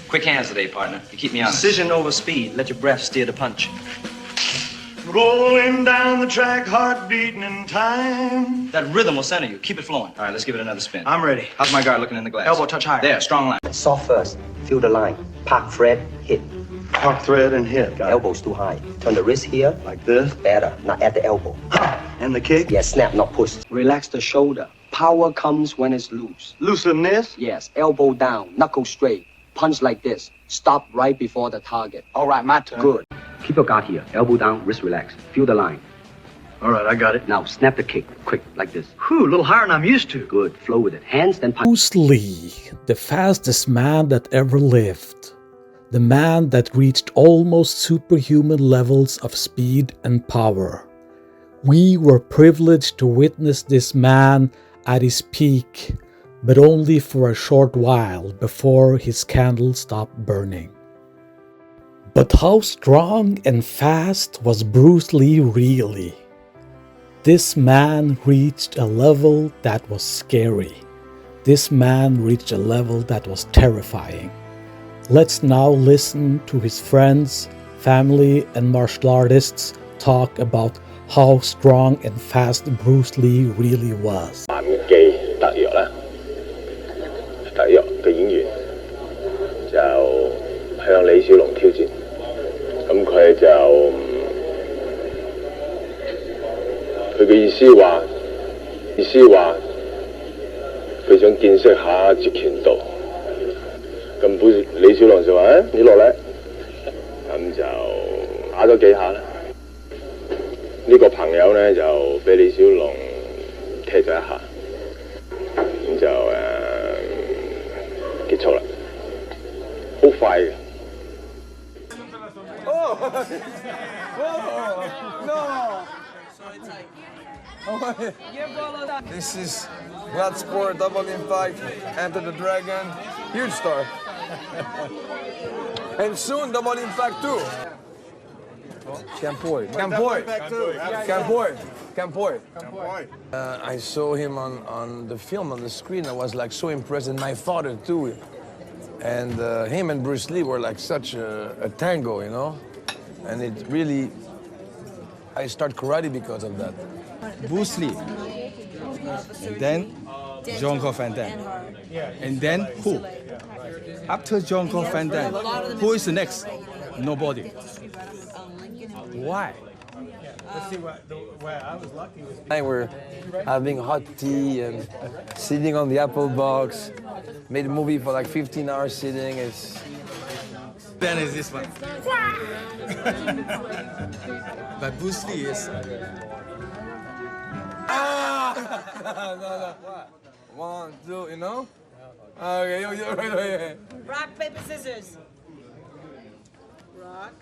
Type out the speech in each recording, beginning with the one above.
Quick hands today, partner. You keep me honest. Precision over speed. Let your breath steer the punch. Rolling down the track, heart beating in time. That rhythm will center you. Keep it flowing. All right, let's give it another spin. I'm ready. How's my guard looking in the glass? Elbow touch higher. There, strong line. Soft first. Feel the line. Park thread, hit. Park thread and hit. Got Elbows too high. Turn the wrist here. Like this. Better. Not at the elbow. And the kick. Yes, snap, not push. Relax the shoulder. Power comes when it's loose. Loosen Yes, elbow down. Knuckle straight. Punch like this. Stop right before the target. All right, my turn. Good. Keep your guard here. Elbow down, wrist relaxed. Feel the line. All right, I got it. Now snap the kick. Quick, like this. Whew, a little higher than I'm used to. Good. Flow with it. Hands, then punch. Bruce Lee, the fastest man that ever lived. The man that reached almost superhuman levels of speed and power. We were privileged to witness this man at his peak, but only for a short while before his candle stopped burning. But how strong and fast was Bruce Lee really? This man reached a level that was scary. This man reached a level that was terrifying. Let's now listen to his friends, family, and martial artists talk about how strong and fast Bruce Lee really was. 男嘅特約啦，特約嘅演員就向李小龍挑戰，咁佢就佢嘅意思話佢想見識下截拳道，咁李小龍就話：你落嚟，咁就打咗幾下啦。呢個朋友咧就俾李小龍踢咗一下，咁就結束啦，好快嘅。This is Bloodsport, Double Impact, Enter the Dragon, huge star. And soon Double Impact 2. �𝙧𝙪𝙘𝙧𝙪. I saw him on the film, on the screen. I was like so impressed, and my father too. And him and Bruce Lee were like such a tango, you know? And it really, I started karate because of that. Bruce Lee, and then Jean-Claude Van Damme, and then who? After Jean-Claude Van Damme, who is the next? Nobody. Why? I were having hot tea and sitting on the apple box. Made a movie for like 15 hours sitting. Then is this one. But Bruce Lee is. No. 1, 2, you know? Okay, right. Rock, paper, scissors. Rock.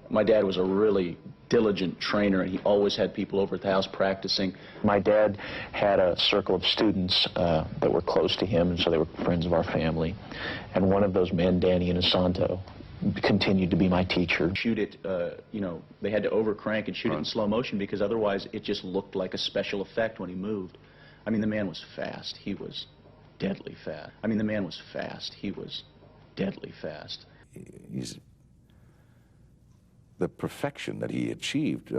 My dad was a really diligent trainer, and he always had people over at the house practicing. My dad had a circle of students that were close to him, and so they were friends of our family. And one of those men, Danny Inosanto, continued to be my teacher. Shoot it, they had to overcrank and shoot it in slow motion because otherwise it just looked like a special effect when he moved. I mean, the man was fast. He was deadly fast. The perfection that he achieved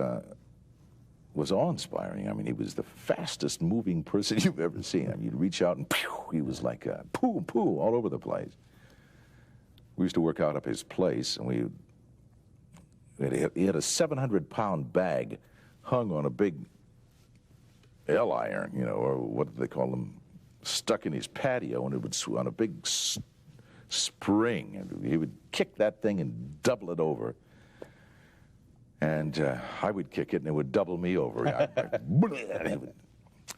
was awe-inspiring. I mean, he was the fastest moving person you've ever seen. I mean, you'd reach out and pew, he was like poo all over the place. We used to work out of his place, and he had a 700-pound bag hung on a big L iron, or what do they call them, stuck in his patio, and it would on a big spring, and he would kick that thing and double it over. And I would kick it, and it would double me over.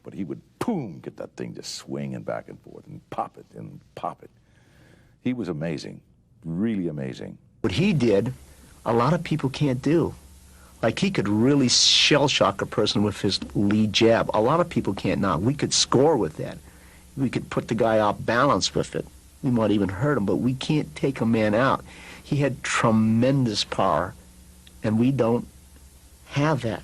But he would, boom, get that thing just swinging back and forth and pop it and pop it. He was amazing, really amazing. What he did, a lot of people can't do. Like, he could really shell-shock a person with his lead jab. A lot of people can't now. We could score with that. We could put the guy off balance with it. We might even hurt him, but we can't take a man out. He had tremendous power, and we don't have that.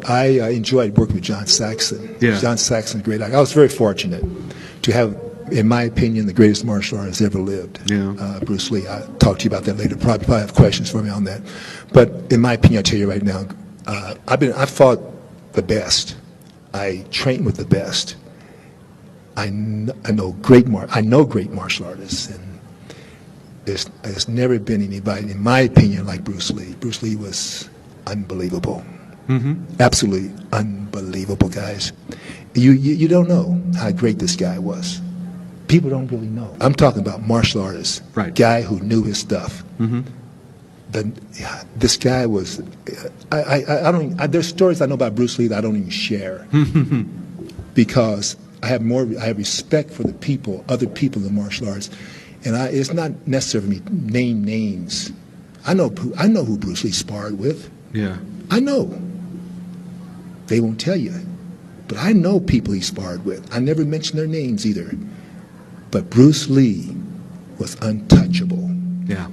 I enjoyed working with John Saxon. Yeah. John Saxon's a great actor. I was very fortunate to have, in my opinion, the greatest martial artist ever lived. Yeah. Bruce Lee. I'll talk to you about that later. Probably have questions for me on that. But in my opinion, I'll tell you right now, I fought the best. I trained with the best. I know great martial artists, and there's never been anybody, in my opinion, like Bruce Lee. Bruce Lee was unbelievable. Absolutely unbelievable, guys. You don't know how great this guy was. People don't really know. I'm talking about martial artists, right? Guy who knew his stuff. This guy was. There's stories I know about Bruce Lee that I don't even share because I have respect for the people, other people in martial arts, and it's not necessary for me to name names. I know who Bruce Lee sparred with. Yeah. I know. They won't tell you, but I know people he sparred with. I never mention their names either. But Bruce Lee was untouchable. Yeah.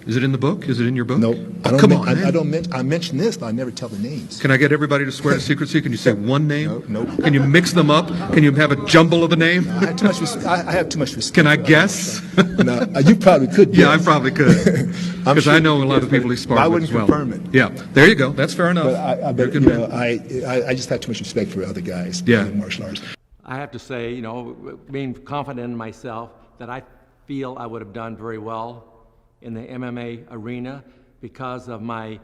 Is it in the book? Is it in your book? No. I mention this, but I never tell the names. Can I get everybody to swear to secrecy? Can you say one name? No. Can you mix them up? Can you have a jumble of a name? No, I have too much respect. Can I guess? No, you probably could. Yeah, I probably could. Because I know a lot of people he sparred with as well. I wouldn't confirm it. Yeah, there you go. That's fair enough. But I just have too much respect for other guys in martial arts. I have to say, being confident in myself, that I feel I would have done very well in the MMA arena because of my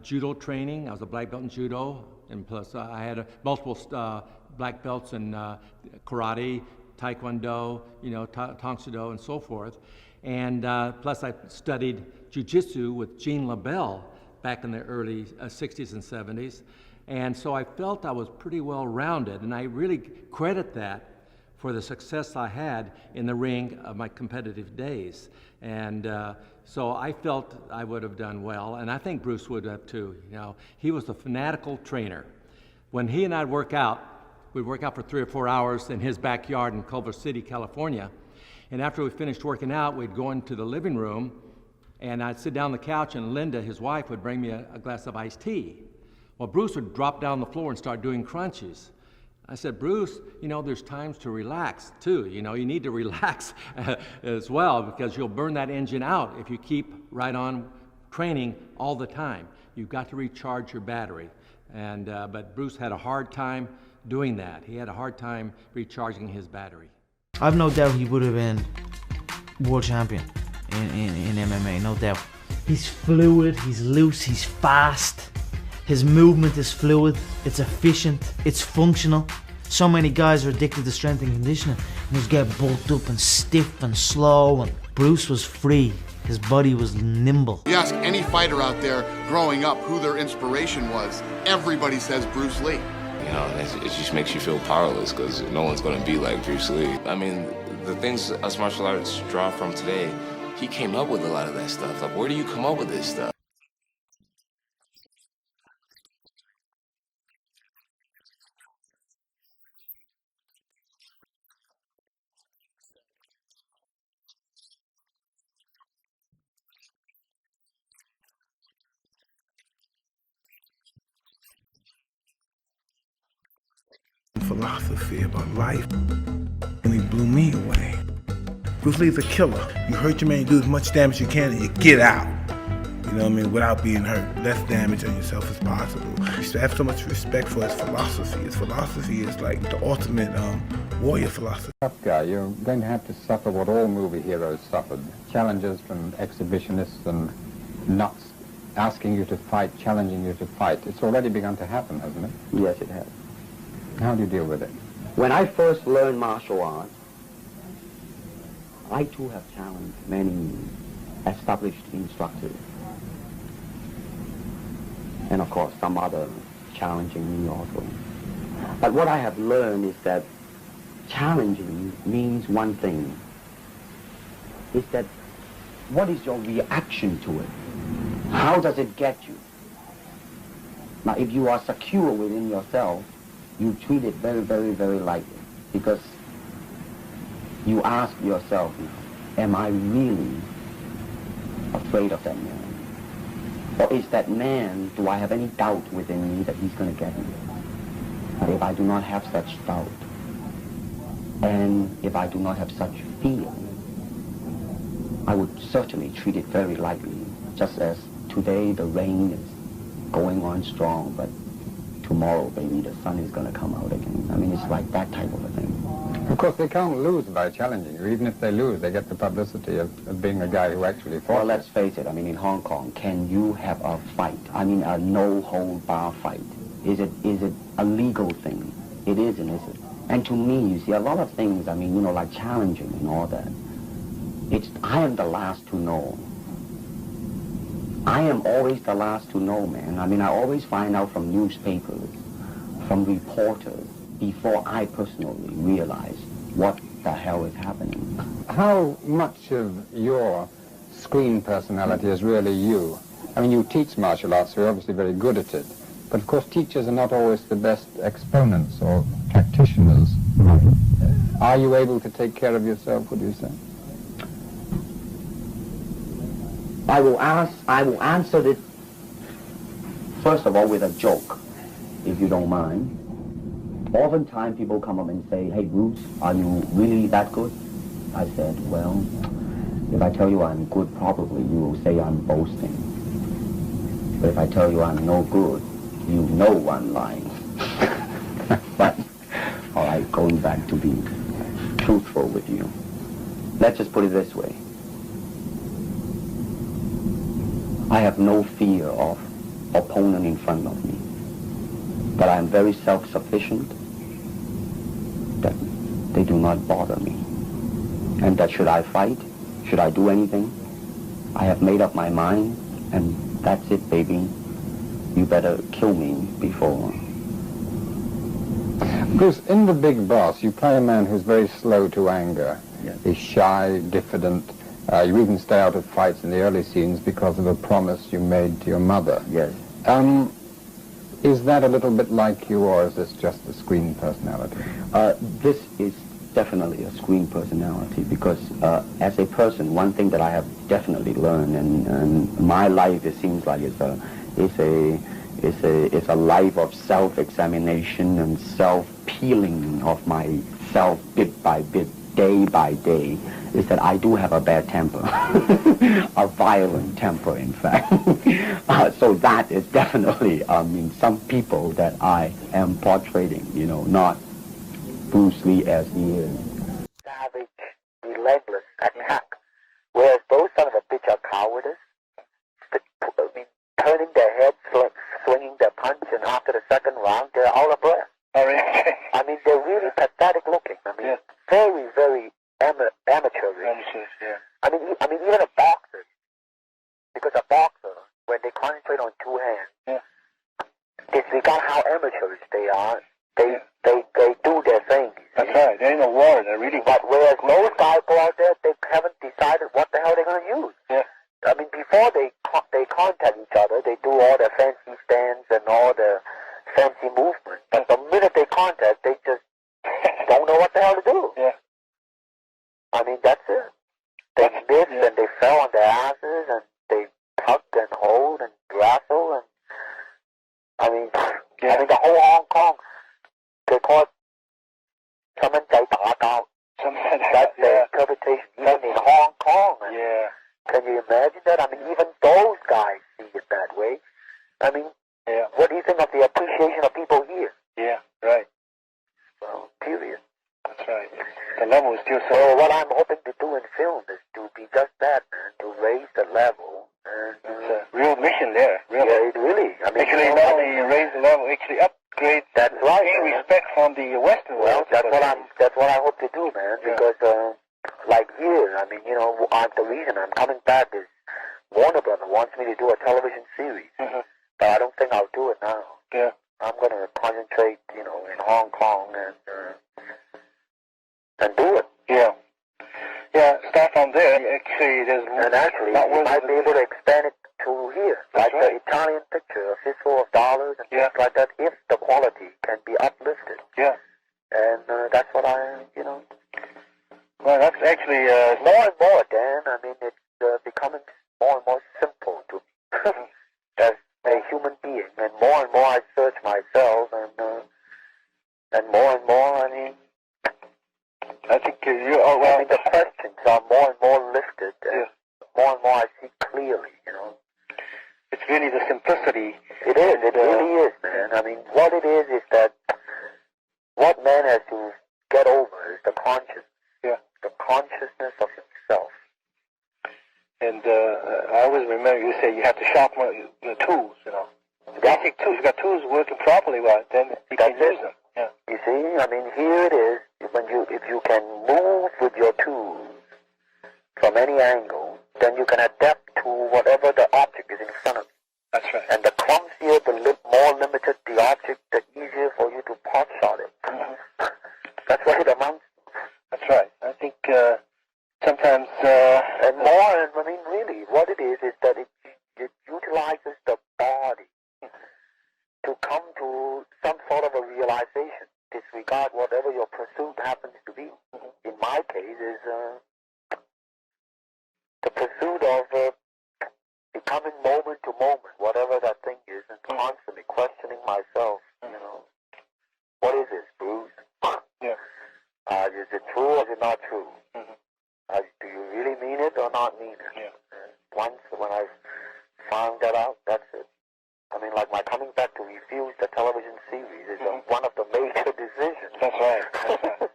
judo training. I was a black belt in judo, and plus I had multiple black belts in karate, taekwondo, tang soo do, and so forth. And plus I studied jiu-jitsu with Gene LaBelle back in the early 60s and 70s. And so I felt I was pretty well rounded, and I really credit that for the success I had in the ring of my competitive days. And so I felt I would have done well, and I think Bruce would have too. He was a fanatical trainer. When he and I'd work out, we'd work out for 3 or 4 hours in his backyard in Culver City, California. And after we finished working out, we'd go into the living room, and I'd sit down on the couch, and Linda, his wife, would bring me a glass of iced tea. Well, Bruce would drop down on the floor and start doing crunches. I said, Bruce, there's times to relax too. You need to relax as well, because you'll burn that engine out if you keep right on training all the time. You've got to recharge your battery. And but Bruce had a hard time doing that. He had a hard time recharging his battery. I've no doubt he would have been world champion in MMA, no doubt. He's fluid, he's loose, he's fast. His movement is fluid, it's efficient, it's functional. So many guys are addicted to strength and conditioning and just get bulked up and stiff and slow, and Bruce was free. His body was nimble. You ask any fighter out there growing up who their inspiration was, everybody says Bruce Lee. It just makes you feel powerless because no one's going to be like Bruce Lee. I mean, the things us martial artists draw from today, he came up with a lot of that stuff. Like, where do you come up with this stuff? Philosophy about life, and he blew me away. Bruce Lee's a killer. You hurt your man, you do as much damage as you can, and you get out. You know what I mean? Without being hurt. Less damage on yourself as possible. I have so much respect for his philosophy. His philosophy is like the ultimate warrior philosophy. Tough guy, you're going to have to suffer what all movie heroes suffered. Challenges from exhibitionists and nuts asking you to fight, challenging you to fight. It's already begun to happen, hasn't it? Yes, it has. How do you deal with it? When I first learned martial arts, I too have challenged many established instructors. And of course, some other challenging me also. But what I have learned is that challenging means one thing. Is that what is your reaction to it? How does it get you? Now, if you are secure within yourself, you treat it very, very, very lightly, because you ask yourself, am I really afraid of that man? Or is that man, do I have any doubt within me that he's going to get me? But if I do not have such doubt, and if I do not have such fear, I would certainly treat it very lightly, just as today the rain is going on strong, but tomorrow, maybe the sun is going to come out again. I mean, it's like that type of a thing. Of course, they can't lose by challenging you. Even if they lose, they get the publicity of being a guy who actually fought. Well, let's face it. I mean, in Hong Kong, can you have a fight? I mean, a no-hold-bar fight. Is it a legal thing? It isn't, is it? And to me, you see, a lot of things, I mean, you know, like challenging and all that, I am the last to know. I am always the last to know, man. I mean, I always find out from newspapers, from reporters, before I personally realize what the hell is happening. How much of your screen personality is really you? I mean, you teach martial arts, so you're obviously very good at it. But of course, teachers are not always the best exponents or practitioners. Are you able to take care of yourself, would you say? I will answer it, first of all, with a joke, if you don't mind. Oftentimes people come up and say, hey Bruce, are you really that good? I said, well, if I tell you I'm good, probably you will say I'm boasting. But if I tell you I'm no good, you know I'm lying. But, all right, going back to being truthful with you. Let's just put it this way. I have no fear of opponent in front of me. But I am very self-sufficient, that they do not bother me. And that should I fight, should I do anything, I have made up my mind, and that's it, baby. You better kill me before. Bruce, in The Big Boss, you play a man who's very slow to anger. Yes. He's shy, diffident. You even stay out of fights in the early scenes because of a promise you made to your mother. Yes. Is that a little bit like you, or is this just a screen personality? This is definitely a screen personality because as a person, one thing that I have definitely learned, and my life, it seems like it's a life of self-examination and self-peeling of myself bit by bit, day by day, is that I do have a bad temper, a violent temper, in fact. So that is definitely, I mean, some people that I am portraying, you know, not Bruce Lee as he is. Savage, relentless attack, whereas those sons of a bitch are cowardice, turning their heads, swinging their punch, and after the second round, they're out of breath. Oh, really? I mean, they're really pathetic looking. I mean, very, very amateurish. Yeah. I mean, even a boxer, because a boxer, when they concentrate on two hands, disregard how amateurish they are. They do their thing. That's right. There ain't no war. They're really. But whereas those guys go out there, they haven't decided what the hell they're going to use. Yeah. I mean, before they contact each other, they do all their fancy stands and all the fancy movements. But the minute they contact, they just don't know what the hell to do. Yeah. I mean, that's it. They missed and they fell on their asses and they tugged and hold and wrestle and I mean, the whole Hong Kong, they call it 細蚊仔打交. That's the interpretation even in Hong Kong. Yeah. Can you imagine that? I mean, even those guys see it that way. I mean, what do you think of the appreciation of people here? Yeah, right. Well, period. That's right. The level is still so... So what I'm hoping to do in film is to be just that, man, to raise the level. And, it's a real mission there, really. Yeah, it really. I mean, actually, not only raise the level, actually upgrade. That's right. Gain respect from the Western world. That's what I hope to do, man. Because like here, I mean, you know, the reason I'm coming back is Warner Brothers wants me to do a television series, but I don't think I'll do it now. Yeah. I'm going to concentrate, you know, in Hong Kong and do it. Yeah. Yeah, start from there. Actually, there's... And actually, you might be able to expand it to here. Like the Italian picture, A Fistful of Dollars and things like that, if the quality can be uplifted. Yeah. And that's what I, you know... Well, that's actually... more and more, Dan. I mean, it's becoming more and more simple to me. more I see clearly, you know. It's really the simplicity. It is. It really is, man. I mean, what it is that what man has to get over is the consciousness. Yeah. The consciousness of himself. And I always remember you say you have to sharpen your tools, you know. The basic tools. You got tools working properly, well, then you can use them. Yeah. You see, I mean, here it is. If you can move with your tools from any angle, then you can adapt to whatever the object is in front of you. That's right. And the clumsier, the more limited the object, the easier for you to pot shot it. Mm-hmm. That's what it amounts to. That's right. I think sometimes... and more, and I mean, really, what it is that it utilizes the body to come to some sort of a realization. Disregard whatever your pursuit happens to be. In my case, is the pursuit of becoming moment to moment, whatever that thing is, and constantly questioning myself. You know, what is this, Bruce? Yeah. Is it true or is it not true? Mm-hmm. Do you really mean it or not mean it? Yeah. Once when I found that out, that's it. I mean, like my coming back to refuse the television series is one of the major decisions. That's right. That's right.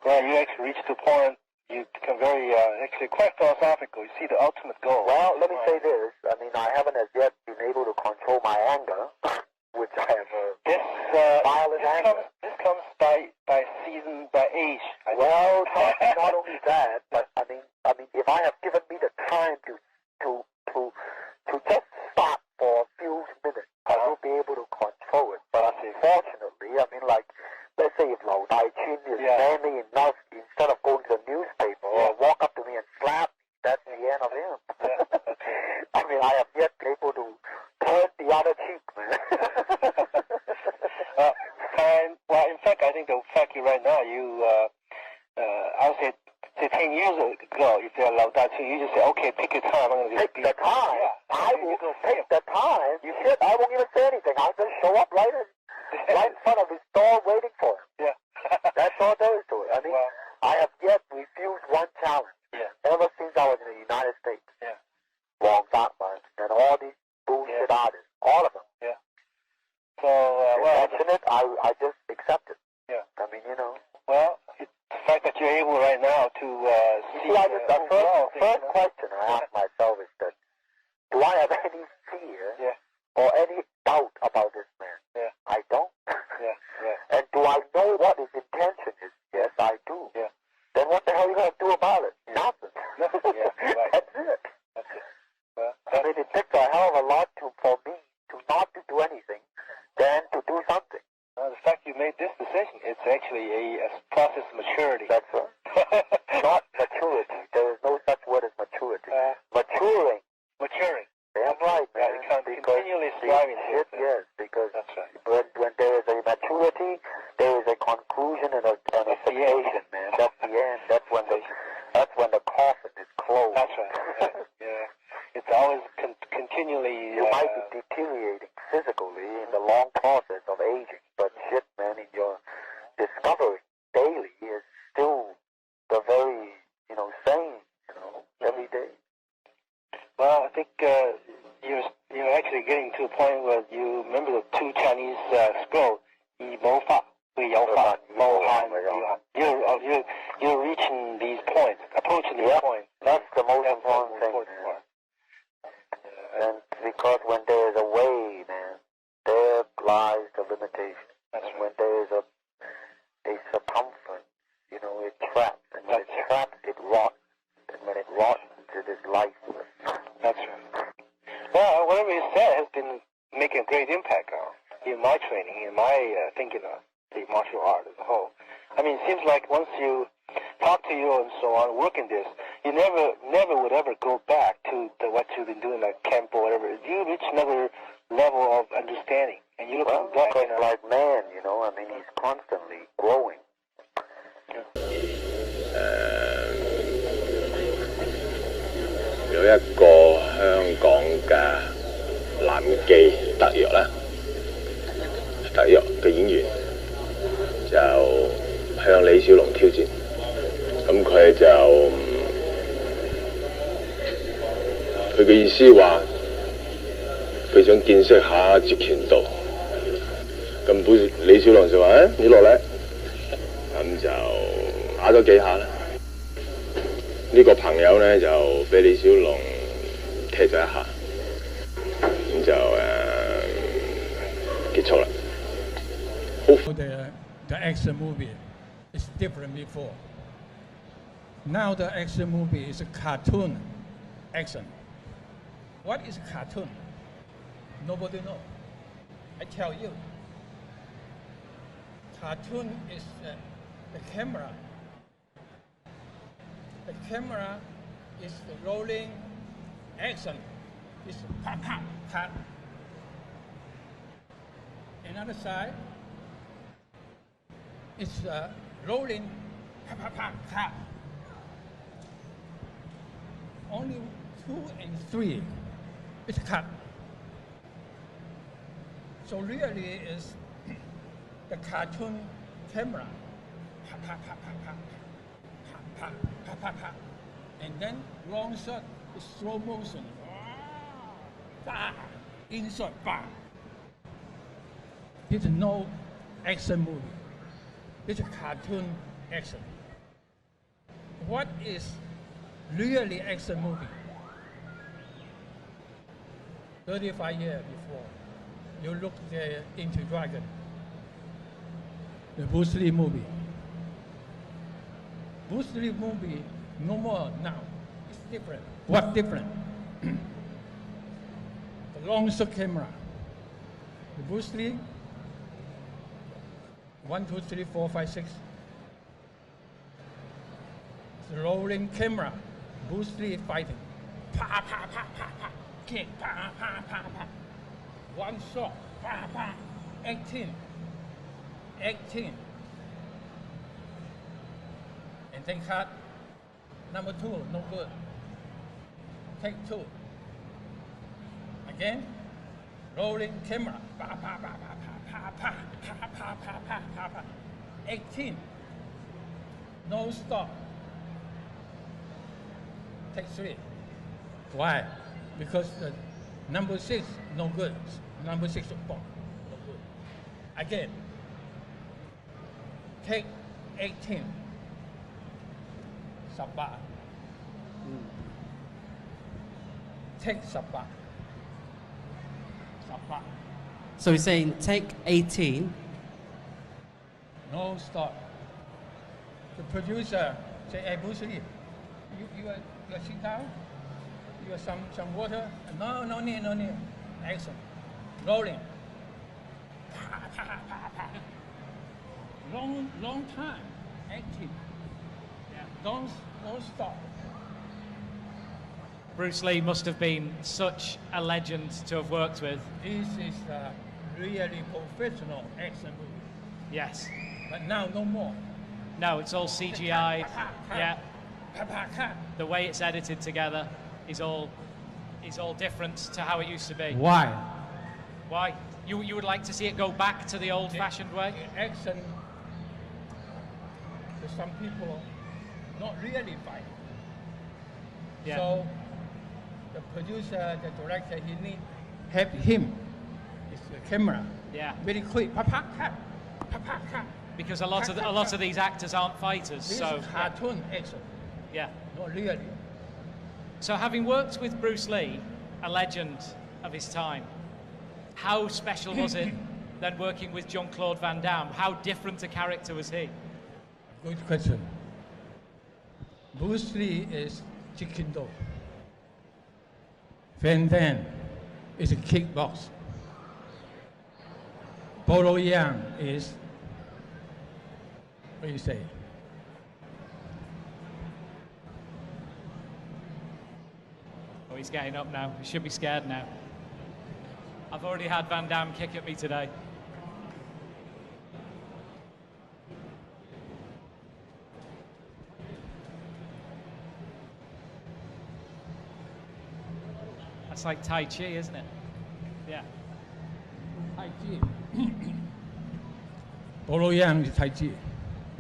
Well, you actually reach the point, you become very, actually quite philosophical. You see the ultimate goal. Well, let me say this. I mean, I haven't as yet been able to control my anger, which I have violent anger. This comes by season, by age. Well, not only that, but I mean, if I have given me the time to just stop for a few minutes, I will be able to control it. But unfortunately, I mean, like, let's say if 𝘽𝙧𝙪𝙘 is manly enough, instead of going to the newspaper or walk up to me and slap me, that's the end of him. I mean, I have yet been able to turn the other cheek, man. Well, in fact, I think the fact you right now, I would say 10 years ago, if they're 𝘽𝙧𝙪𝙘, you just say, okay, pick your time. I'm going to Pick the time? I will pick the time. You should. I won't even say anything. I'll just show up right in front of his door waiting for him. Yeah. That's all there is to it. I mean, I have yet refused one challenge. Yeah. Ever since I was in the United States. Yeah. 𝘽𝙧𝙪𝙘 and all these bullshit artists. All of them. Yeah. So, well... I just accept it. Yeah. I mean, you know. Well, the fact that you're able right now to see... the first question I ask myself is that, do I have any fear or any doubt about this man? Yeah. I don't. Yeah. And do I know what his intention is? Yes, I do. Yeah. Then what the hell are you going to do about it? Nothing. Yeah, right. That's it. That's it. Well, I mean, it takes a hell of a lot for me to not to do anything than to do something. The fact you made this decision, it's actually a process of maturity. That's right. Not maturity. There is no such word as maturity. Maturing. Damn right, man. Continually striving to it. Yes, because that's right. when there is a maturity, there is a conclusion and a cessation, man. That's the end. That's when the coffin is closed. That's right. Yeah. It's always continually... You might be deteriorating physically in the long process of aging, but shit, man, in your discovery daily is still the very, same, every day. Well, I think you're actually getting to a point where you remember the two Chinese scrolls, 以谋法, 为摇法, 谋汉, you're reaching these points, approaching these points. That's the most important thing. And because when there is a way, man, there lies the limitation. And when there is a circumference, it traps. And when it traps, it rots. And when it rots, it is lifeless. That's right. Well, whatever you said has been making a great impact in my training, in my thinking of the martial art as a whole. I mean, it seems like once you talk to you and so on, work in this, you never would ever go back to what you've been doing at camp or whatever. You reach another level of understanding, and you look back. Because like man, I mean, he's constantly growing.有一個香港嘅男妓特約啦，特約嘅演員就向李小龍挑戰，咁佢就佢嘅意思話，佢想見識下截拳道。咁李小龍就話：你落嚟，咁就打咗幾下啦。呢個朋友咧就俾李小龍踢咗一下，咁就結束啦。The action movie is different before. Now the action movie is a cartoon action. What is cartoon? Nobody knows. I tell you. Cartoon is the camera. The camera is the rolling action. It's pop, pop, cut. Another side, it's rolling, pop, pop, pop, cut. Only 2 and 3 is cut. So really is the cartoon camera, pop, pop, pop, pop, pop, pop, pop, pop, pop. And then long shot is slow motion. Insert, bang. It's no action movie. It's a cartoon action. What is really action movie? 35 years before, you look into Dragon, the Bruce Lee movie. Bruce Lee movie no more now. It's different. What different? The long shot camera. The Bruce Lee, 1, 2, 3, 4, 5, 6. The rolling camera. Bruce Lee fighting. Pa, pa, pa, pa, pa. Kick, pa, pa, pa, pa. One shot, pa, pa. 18. And then cut. Number 2, no good. Take 2. Again, rolling camera. Pa, pa, pa, pa, pa, pa, pa, pa, pa, pa, pa, pa, pa. 18. No stop. Take 3. Why? Because the number 6 no good. Number 6 no good. Again, take 18. Sabah. Take Sabah. Sabah. So he's saying take 18. No stop. The producer say, "Hey, Bruce Lee, you sit down. You have some water." No need. Action. Rolling. Pa, pa, pa, pa. Long time. Acting. Yeah. Don't stop. Bruce Lee must have been such a legend to have worked with. This is a really professional action movie. Yes. But now no more. No, it's all CGI. Yeah. The way it's edited together is all different to how it used to be. Why? Why? You would like to see it go back to the old-fashioned way? Action, to some people, not really fight. Yeah. So the producer, the director, he need help him. It's the camera. Yeah. Very quick. Because a lot of these actors aren't fighters. This so is cartoon action. Yeah. Not really. So having worked with Bruce Lee, a legend of his time, how special was it then working with Jean-Claude Van Damme? How different a character was he? Good question. Bruce Lee is Taekwondo. Van Damme is a kickbox. Bolo Yang is, what do you say? Oh, he's getting up now. He should be scared now. I've already had Van Damme kick at me today. That's like Tai Chi, isn't it? Yeah. Tai Chi. Bolo Yang is Tai Chi.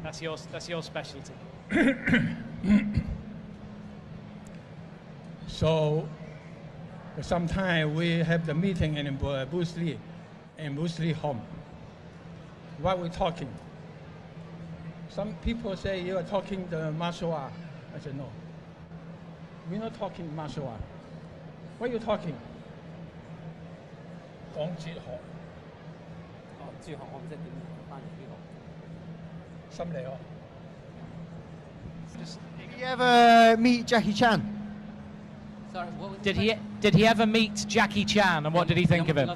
That's your specialty. So Sometimes we have the meeting in Bruce Lee home. What we talking? Some people say you are talking the martial art. I said no. We're not talking martial art. What are you talking? 講哲學。哲學我唔知點翻譯呢個。心理學。Did you ever meet Jackie Chan? Sorry, did he ever meet Jackie Chan, and what did he think of him?